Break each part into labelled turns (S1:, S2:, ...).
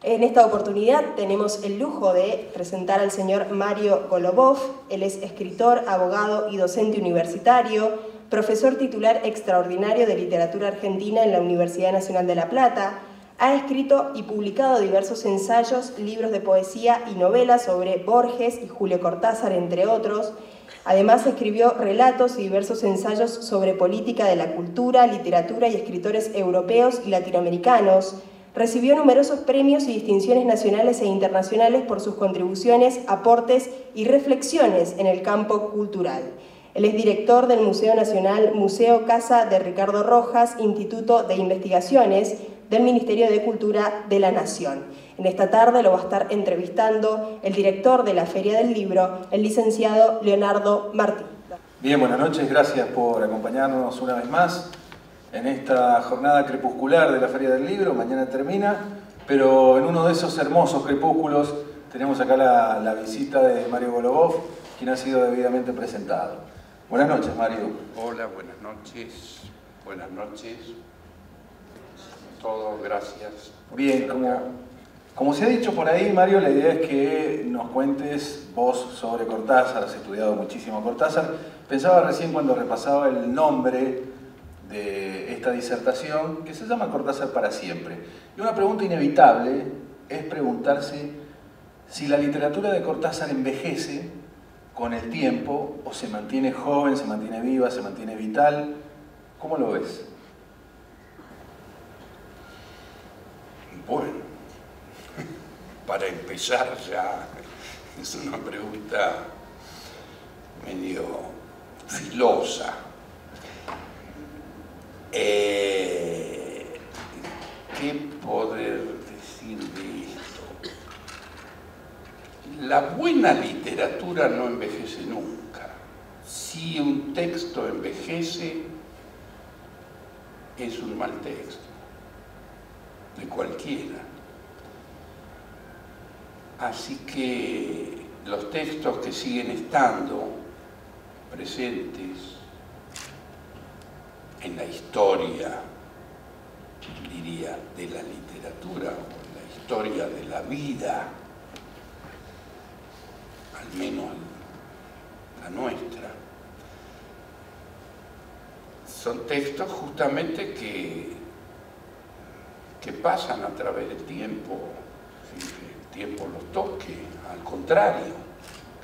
S1: En esta oportunidad tenemos el lujo de presentar al señor Mario Golubov. Él es escritor, abogado y docente universitario, profesor titular extraordinario de literatura argentina en la Universidad Nacional de La Plata. Ha escrito y publicado diversos ensayos, libros de poesía y novelas sobre Borges y Julio Cortázar, entre otros. Además, escribió relatos y diversos ensayos sobre política de la cultura, literatura y escritores europeos y latinoamericanos. Recibió numerosos premios y distinciones nacionales e internacionales por sus contribuciones, aportes y reflexiones en el campo cultural. Él es director del Museo Nacional Museo Casa de Ricardo Rojas, Instituto de Investigaciones del Ministerio de Cultura de la Nación. En esta tarde lo va a estar entrevistando el director de la Feria del Libro, el licenciado Leonardo Martín.
S2: Bien, buenas noches, gracias por acompañarnos una vez más en esta jornada crepuscular de la Feria del Libro. Mañana termina, pero en uno de esos hermosos crepúsculos tenemos acá la visita de Mario Golubov, quien ha sido debidamente presentado. Buenas noches, Mario.
S3: Hola, buenas noches. Buenas noches. Todo, gracias.
S2: Bien, como se ha dicho por ahí, Mario, la idea es que nos cuentes vos sobre Cortázar. Has estudiado muchísimo Cortázar. Pensaba recién cuando repasaba el nombre de esta disertación, que se llama Cortázar para siempre. Y una pregunta inevitable es preguntarse si la literatura de Cortázar envejece con el tiempo o se mantiene joven, se mantiene viva, se mantiene vital. ¿Cómo lo ves?
S3: Bueno, para empezar ya es una pregunta medio filosa. ¿Qué poder decir de esto? La buena literatura no envejece nunca. Si un texto envejece, es un mal texto, de cualquiera. Así que los textos que siguen estando presentes en la historia, diría, de la literatura, o en la historia de la vida, al menos la nuestra, son textos justamente que pasan a través del tiempo, sin que el tiempo los toque, al contrario,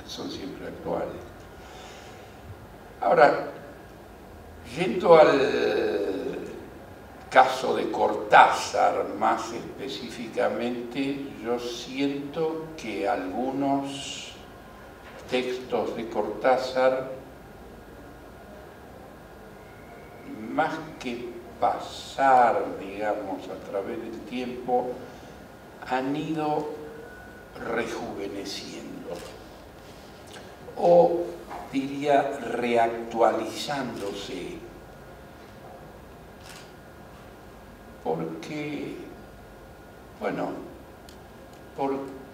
S3: que son siempre actuales. Ahora, yendo al caso de Cortázar más específicamente, yo siento que algunos textos de Cortázar, más que pasar, digamos, a través del tiempo, han ido rejuveneciendo, o diría reactualizándose, porque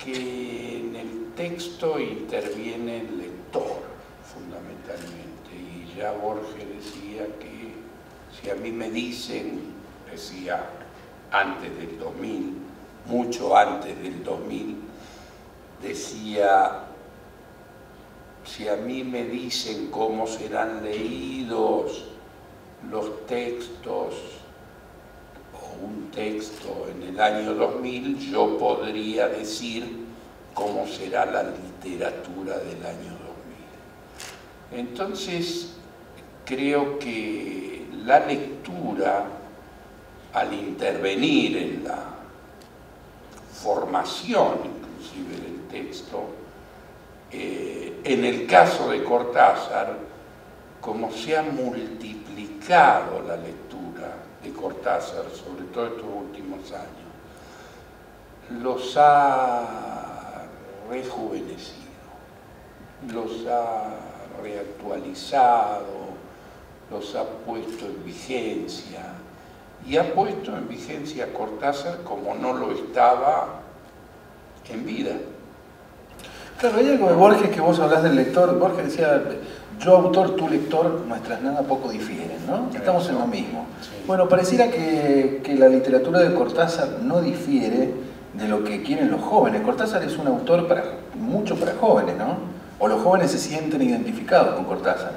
S3: en el texto interviene el lector fundamentalmente, y ya Borges decía que si a mí me dicen, decía antes del 2000, mucho antes del 2000, decía, si a mí me dicen cómo serán leídos los textos o un texto en el año 2000, yo podría decir cómo será la literatura del año 2000. Entonces, creo que la lectura, al intervenir en la formación inclusive del texto, en el caso de Cortázar, como se ha multiplicado la lectura de Cortázar, sobre todo estos últimos años, los ha rejuvenecido, los ha reactualizado, los ha puesto en vigencia, y ha puesto en vigencia a Cortázar como no lo estaba en vida.
S2: Claro, hay algo de Borges que vos hablás del lector. Borges decía, yo autor, tú lector, nuestras nada poco difieren, ¿no? Estamos en lo mismo.
S3: Sí.
S2: Bueno, pareciera que la literatura de Cortázar no difiere de lo que quieren los jóvenes. Cortázar es un autor mucho para jóvenes, ¿no? ¿O los jóvenes se sienten identificados con Cortázar?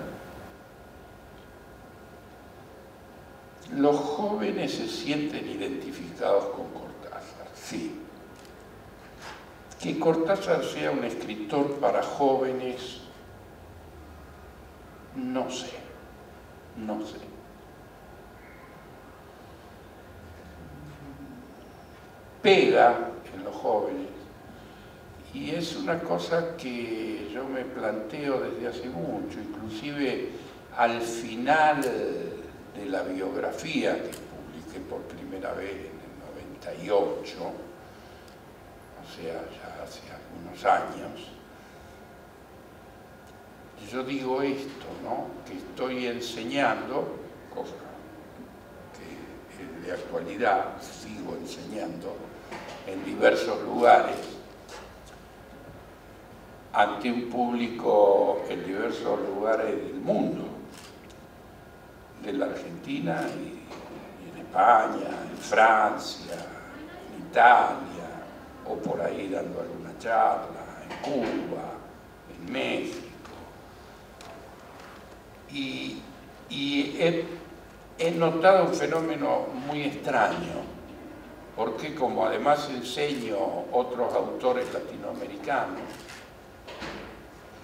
S3: Los jóvenes se sienten identificados con Cortázar, sí. Que Cortázar sea un escritor para jóvenes, no sé. Pega en los jóvenes y es una cosa que yo me planteo desde hace mucho, inclusive al final de la biografía que publiqué por primera vez en el 98, o sea, ya hace algunos años, yo digo esto, ¿no? Que estoy enseñando, cosa que es de actualidad, sigo enseñando en diversos lugares, ante un público en diversos lugares del mundo, de la Argentina y en España, en Francia, en Italia, o por ahí dando alguna charla, en Cuba, en México. Y he notado un fenómeno muy extraño, porque como además enseño otros autores latinoamericanos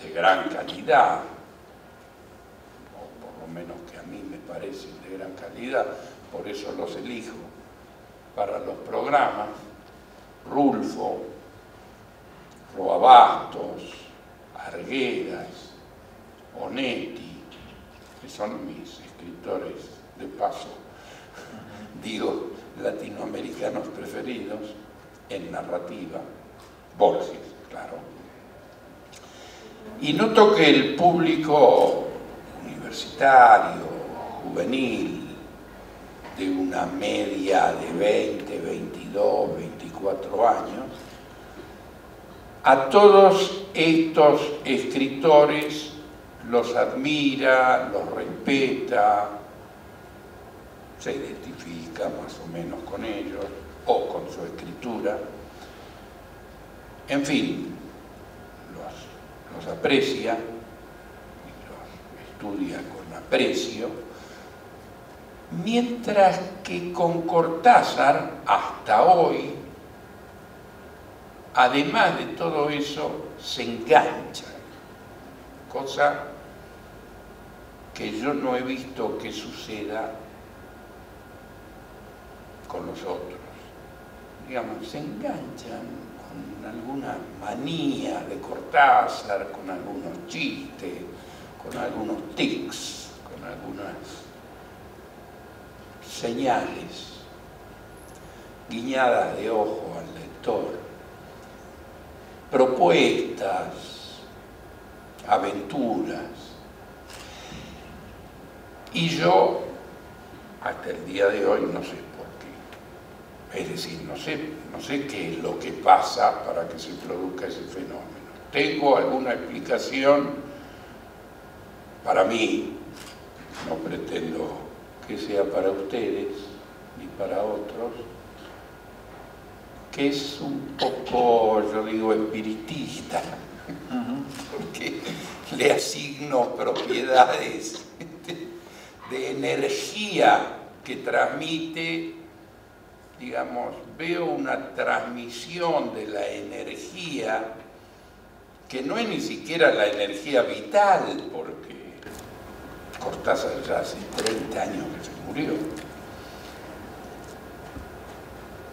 S3: de gran calidad, o por lo menos que a mí me parecen de gran calidad, por eso los elijo para los programas, Rulfo, Roabastos, Arguedas, Onetti, que son mis escritores de paso, digo, latinoamericanos preferidos en narrativa, Borges, claro. Y noto que el público universitario, juvenil, de una media de 20, 22, 24 años, a todos estos escritores los admira, los respeta, se identifica más o menos con ellos o con su escritura. En fin, los aprecia y los estudia con aprecio, mientras que con Cortázar, hasta hoy, además de todo eso, se engancha, cosa que yo no he visto que suceda con los otros. Digamos, se enganchan con alguna manía de Cortázar, con algunos chistes, con algunos tics, con algunas señales, guiñadas de ojo al lector, propuestas, aventuras. Y yo, hasta el día de hoy, no sé por qué. Es decir, no sé qué es lo que pasa para que se produzca ese fenómeno. Tengo alguna explicación para mí, no pretendo que sea para ustedes ni para otros, que es un poco, yo digo, espiritista, porque le asigno propiedades de energía que transmite, digamos, veo una transmisión de la energía que no es ni siquiera la energía vital, porque Cortázar ya hace 30 años que se murió.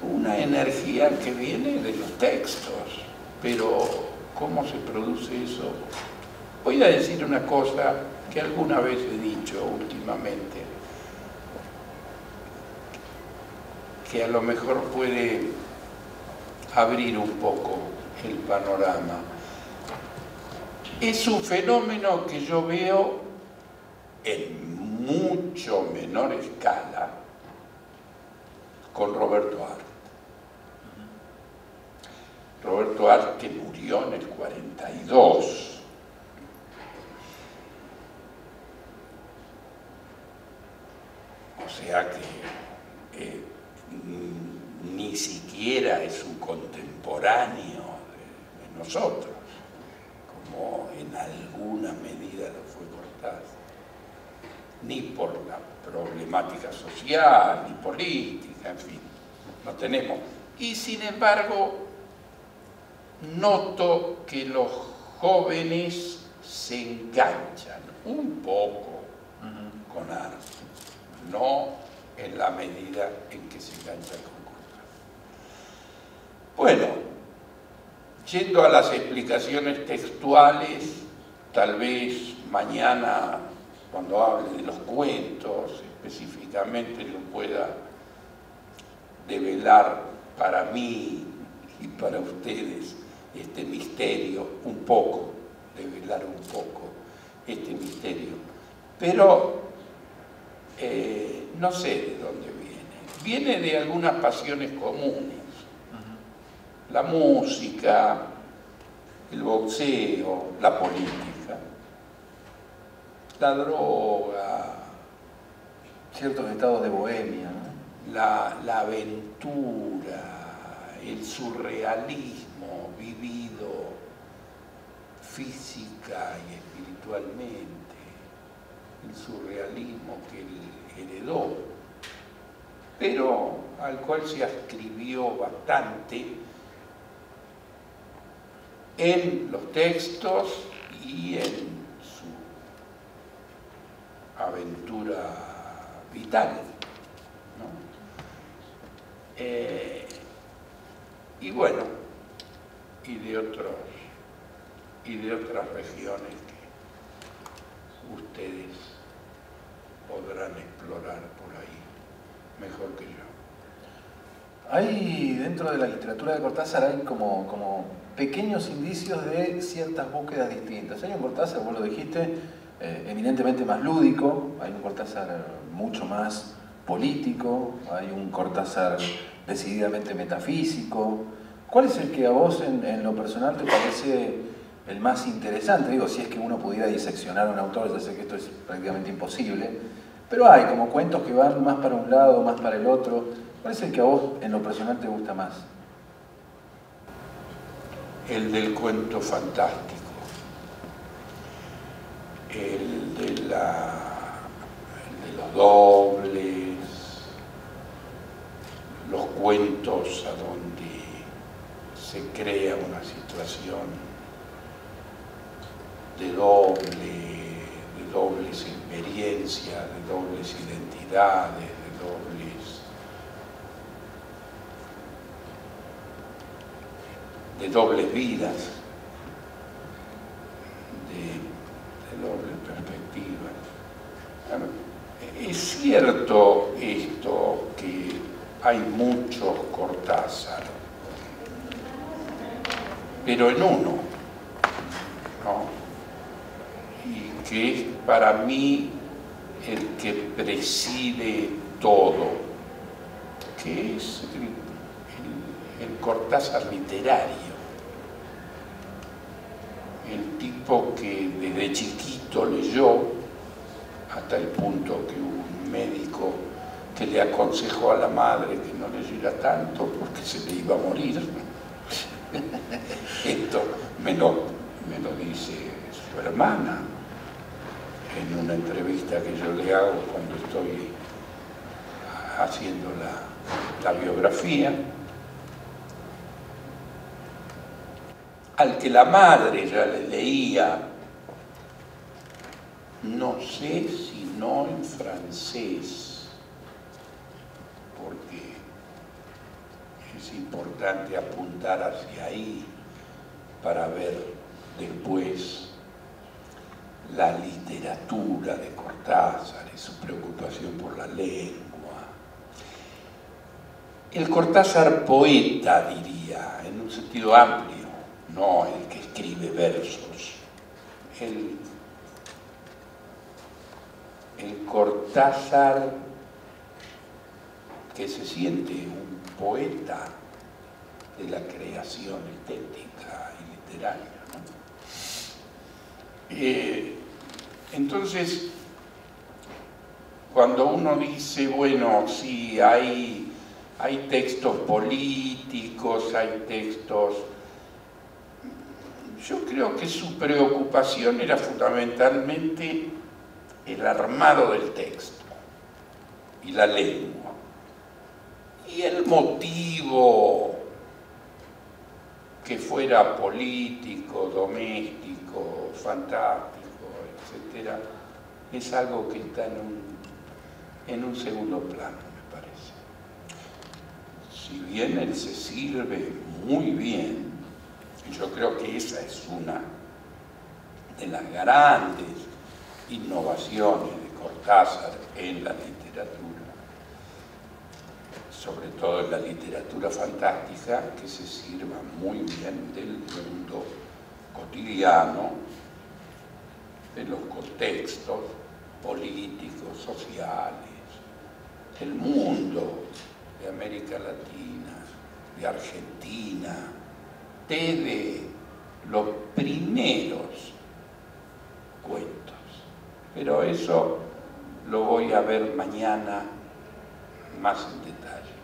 S3: Una energía que viene de los textos, pero ¿cómo se produce eso? Voy a decir una cosa que alguna vez he dicho últimamente, que a lo mejor puede abrir un poco el panorama. Es un fenómeno que yo veo en mucho menor escala con Roberto Arlt. Roberto Arlt, que murió en el 42. O sea que ni ni siquiera es un contemporáneo de nosotros, como en alguna medida lo fue Cortázar, ni por la problemática social, ni política, en fin, no tenemos. Y sin embargo, noto que los jóvenes se enganchan un poco con arte, no en la medida en que se enganchan con Cortázar. Bueno, yendo a las explicaciones textuales, tal vez mañana, cuando hable de los cuentos específicamente, yo pueda develar para mí y para ustedes este misterio, un poco, develar un poco este misterio. Pero no sé de dónde viene. Viene de algunas pasiones comunes. La música, el boxeo, la política, la droga,
S2: Ciertos estados de bohemia, ¿no?
S3: la aventura, el surrealismo vivido física y espiritualmente, el surrealismo que él heredó, pero al cual se ascribió bastante en los textos y en su aventura vital, ¿no? Y bueno, y de otras regiones que ustedes podrán explorar por ahí mejor que yo.
S2: Hay, dentro de la literatura de Cortázar, hay como pequeños indicios de ciertas búsquedas distintas. Hay un Cortázar, vos lo dijiste, eminentemente más lúdico, hay un Cortázar mucho más político, hay un Cortázar decididamente metafísico. ¿Cuál es el que a vos en lo personal te parece el más interesante? Digo, si es que uno pudiera diseccionar a un autor, ya sé que esto es prácticamente imposible, pero hay como cuentos que van más para un lado, más para el otro. ¿Cuál es el que a vos en lo personal te gusta más?
S3: El del cuento fantástico, el de los dobles, los cuentos a donde se crea una situación de dobles experiencias, de dobles identidades, de dobles vidas, de dobles perspectivas. Bueno, es cierto esto que hay muchos Cortázar, pero en uno, ¿no? Y que es para mí el que preside todo, que es el Cortázar literario, el tipo que desde chiquito leyó, hasta el punto que hubo un médico que le aconsejó a la madre que no leyera tanto porque se le iba a morir. Esto me lo dice su hermana en una entrevista que yo le hago cuando estoy haciendo la biografía. Al que la madre ya le leía, no sé si no en francés, porque es importante apuntar hacia ahí para ver después la literatura de Cortázar y su preocupación por la lengua. El Cortázar poeta, diría, en un sentido amplio, no el que escribe versos. El Cortázar que se siente un poeta de la creación estética y literaria, ¿no? Entonces, cuando uno dice, bueno, sí, hay Hay textos políticos, hay textos... Yo creo que su preocupación era fundamentalmente el armado del texto y la lengua. Y el motivo que fuera político, doméstico, fantástico, etc., es algo que está en un segundo plano, me parece. Si bien él se sirve muy bien, y yo creo que esa es una de las grandes innovaciones de Cortázar en la literatura, sobre todo en la literatura fantástica, que se sirva muy bien del mundo cotidiano, de los contextos políticos, sociales, del mundo de América Latina, de Argentina, desde los primeros cuentos. Pero eso lo voy a ver mañana más en detalle.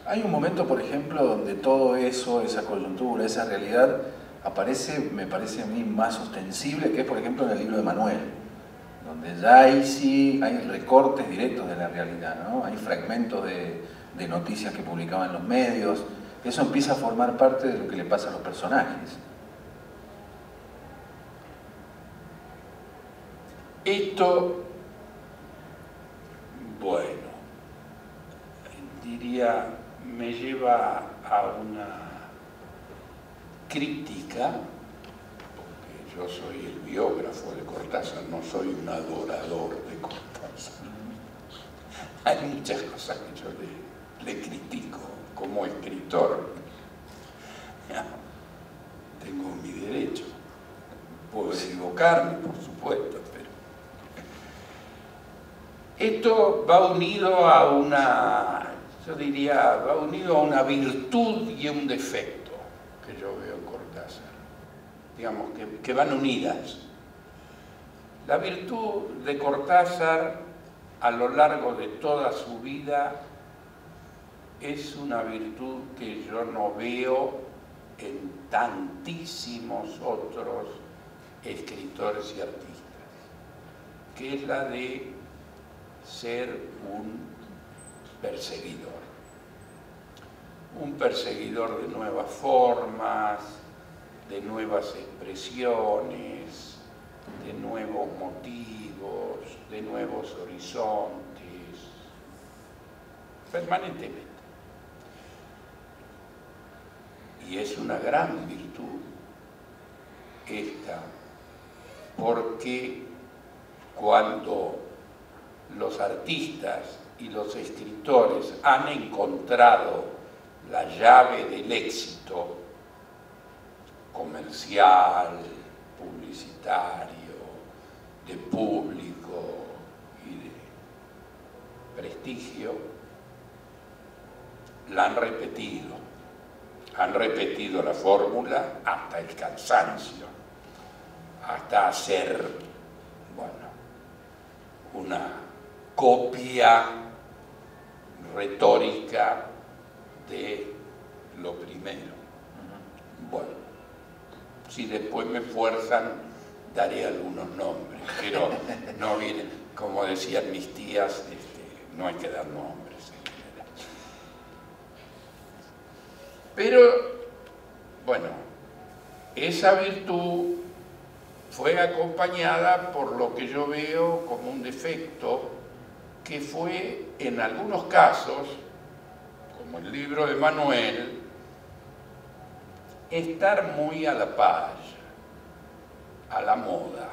S2: Hay un momento, por ejemplo, donde todo eso, esa coyuntura, esa realidad, aparece, me parece a mí, más ostensible, que es, por ejemplo, en el libro de Manuel, donde ya ahí sí hay recortes directos de la realidad, ¿no? Hay fragmentos de noticias que publicaban los medios. Eso empieza a formar parte de lo que le pasa a los personajes.
S3: Esto, bueno, diría, me lleva a una crítica, porque yo soy el biógrafo de Cortázar, no soy un adorador de Cortázar. Hay muchas cosas que yo le critico como escritor. Tengo mi derecho, puedo equivocarme, por supuesto, pero esto va unido a una, yo diría, va unido a una virtud y un defecto que yo veo en Cortázar, digamos, que van unidas. La virtud de Cortázar a lo largo de toda su vida es una virtud que yo no veo en tantísimos otros escritores y artistas, que es la de ser un perseguidor de nuevas formas, de nuevas expresiones, de nuevos motivos, de nuevos horizontes, permanentemente. Y es una gran virtud esta, porque cuando los artistas y los escritores han encontrado la llave del éxito comercial, publicitario, de público y de prestigio, la han repetido. Han repetido la fórmula hasta el cansancio, hasta hacer, bueno, una copia retórica de lo primero. Bueno, si después me fuerzan, daré algunos nombres, pero no vienen, como decían mis tías, no hay que dar nombres. Pero, bueno, esa virtud fue acompañada por lo que yo veo como un defecto, que fue, en algunos casos, como el libro de Manuel, estar muy a la par, a la moda,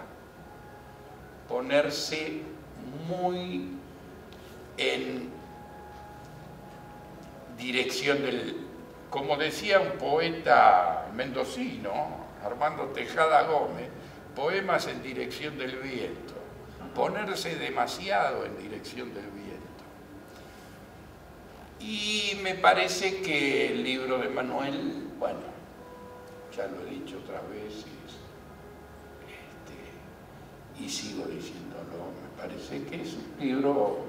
S3: ponerse muy en dirección del... Como decía un poeta mendocino, Armando Tejada Gómez, poemas en dirección del viento, ponerse demasiado en dirección del viento. Y me parece que el libro de Manuel, bueno, ya lo he dicho otras veces, y sigo diciéndolo, me parece que es un libro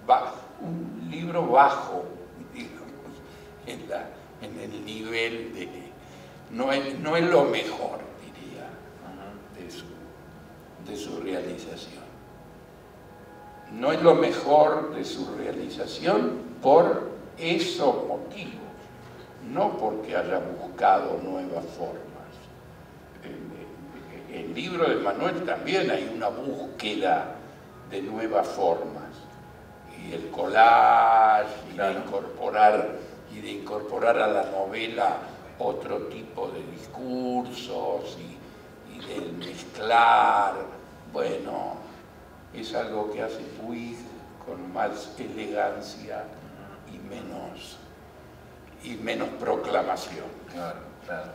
S3: bajo, un libro bajo, digamos, en el nivel de... No es lo mejor, diría, de su realización. No es lo mejor de su realización por esos motivos, no porque haya buscado nuevas formas. En el libro de Manuel también hay una búsqueda de nuevas formas, y el collage,
S2: claro,
S3: y de incorporar a la novela otro tipo de discursos y del mezclar, bueno, es algo que hace Puig con más elegancia y menos proclamación.
S2: Claro, claro.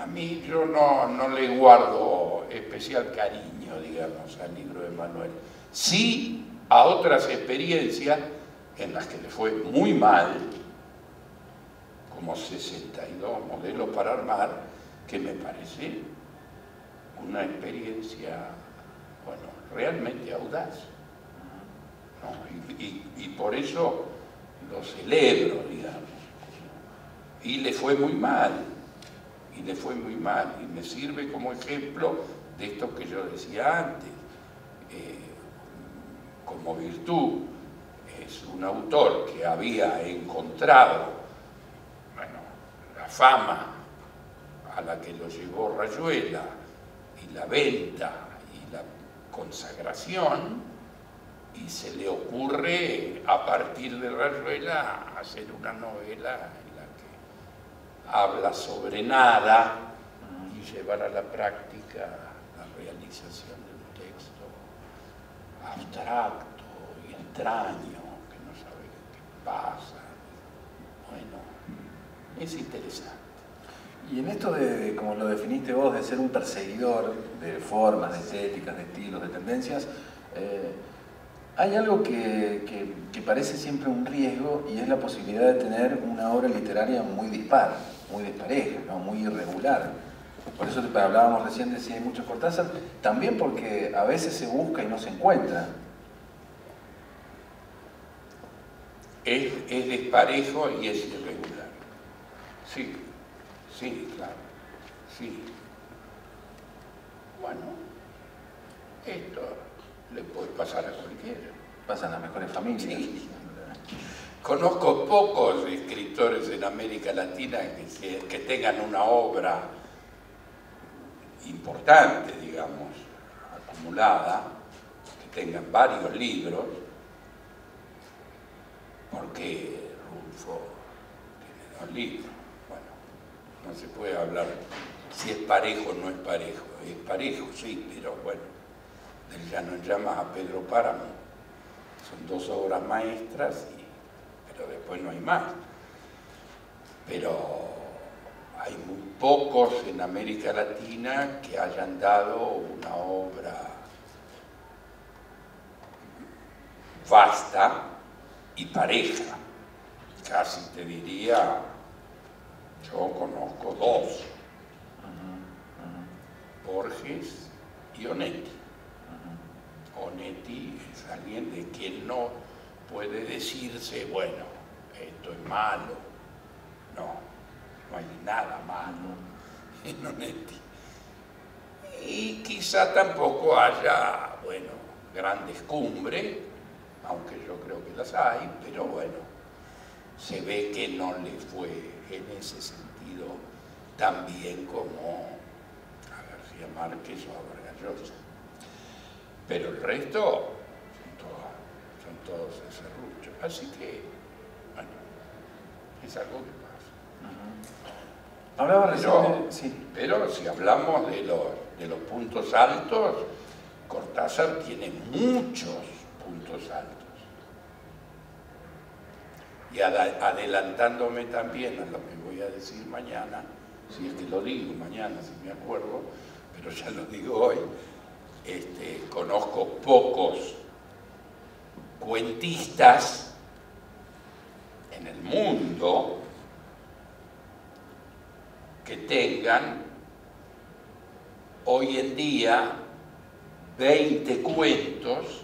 S3: A mí yo no le guardo especial cariño, digamos, al libro de Manuel. Sí a otras experiencias en las que le fue muy mal, como 62 modelos para armar, que me parece una experiencia, bueno, realmente audaz, ¿no? Y por eso lo celebro, digamos. Y le fue muy mal, y me sirve como ejemplo de esto que yo decía antes. Como virtud, es un autor que había encontrado, bueno, la fama a la que lo llevó Rayuela, y la venta y la consagración, y se le ocurre a partir de Rayuela hacer una novela en la que habla sobre nada y llevar a la práctica la realización de un texto abstracto y extraño, que no sabe qué pasa. Bueno, es interesante.
S2: Y en esto de, como lo definiste vos, de ser un perseguidor de formas, de estéticas, de estilos, de tendencias, hay algo que parece siempre un riesgo, y es la posibilidad de tener una obra literaria muy dispar, muy despareja, ¿no? Muy irregular. Por eso hablábamos recién de si hay muchos Cortázar, también porque a veces se busca y no se encuentra.
S3: Es desparejo y es irregular. Sí, claro, sí. Bueno, esto le puede pasar a cualquiera.
S2: Pasan las mejores familias.
S3: Sí. Conozco pocos escritores en América Latina que tengan una obra importante, digamos, acumulada, que tengan varios libros, porque Rulfo tiene 2 libros. Bueno, no se puede hablar si es parejo o no es parejo. Es parejo, sí, pero bueno, del Llano en Llamas a Pedro Páramo son 2 obras maestras, pero después no hay más. Pero hay muy pocos en América Latina que hayan dado una obra vasta y pareja. Casi te diría, yo conozco 2, Borges y Onetti. Onetti es alguien de quien no puede decirse, bueno, esto es malo. No hay nada malo en Onetti. Y quizá tampoco haya, bueno, grandes cumbres, aunque yo creo que las hay, pero bueno, se ve que no le fue en ese sentido tan bien como a García Márquez o a Vargas Llosa. Pero el resto son todos serruchos. Así que, bueno, es algo que pasa.
S2: Hablaba recién sí.
S3: Pero si hablamos de los puntos altos, Cortázar tiene muchos puntos altos. Y adelantándome también a lo que voy a decir mañana, si es que lo digo mañana, si me acuerdo, pero ya lo digo hoy, conozco pocos cuentistas en el mundo que tengan hoy en día 20 cuentos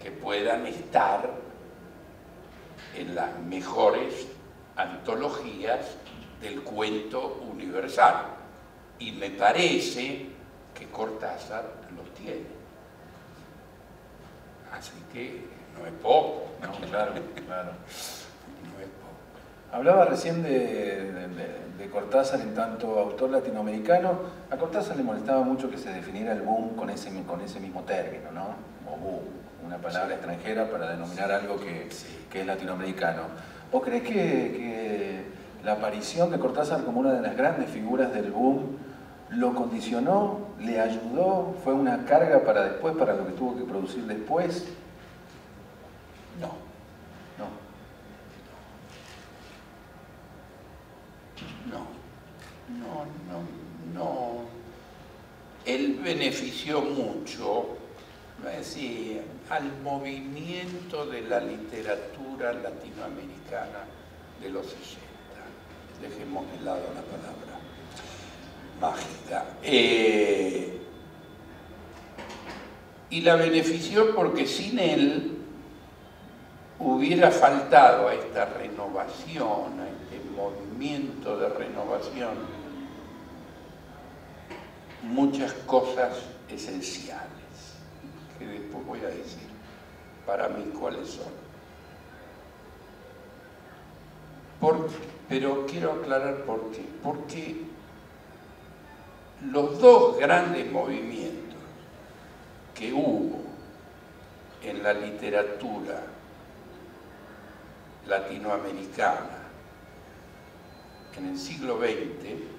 S3: que puedan estar en las mejores antologías del cuento universal. Y me parece que Cortázar los tiene. Así que no es poco.
S2: No, claro, claro.
S3: No es poco.
S2: Hablaba recién de Cortázar en tanto autor latinoamericano. A Cortázar le molestaba mucho que se definiera el boom con ese mismo término, ¿no? O boom, una palabra extranjera para denominar algo que es latinoamericano. ¿Vos crees que la aparición de Cortázar como una de las grandes figuras del boom lo condicionó, le ayudó, fue una carga para después, para lo que tuvo que producir después?
S3: No.
S2: No.
S3: No. Él benefició mucho, al movimiento de la literatura latinoamericana de los 60. Dejemos de lado la palabra mágica. Y la benefició porque sin él hubiera faltado a esta renovación, a este movimiento de renovación, muchas cosas esenciales, que después voy a decir para mí cuáles son. Pero quiero aclarar por qué. Porque los dos grandes movimientos que hubo en la literatura latinoamericana en el siglo XX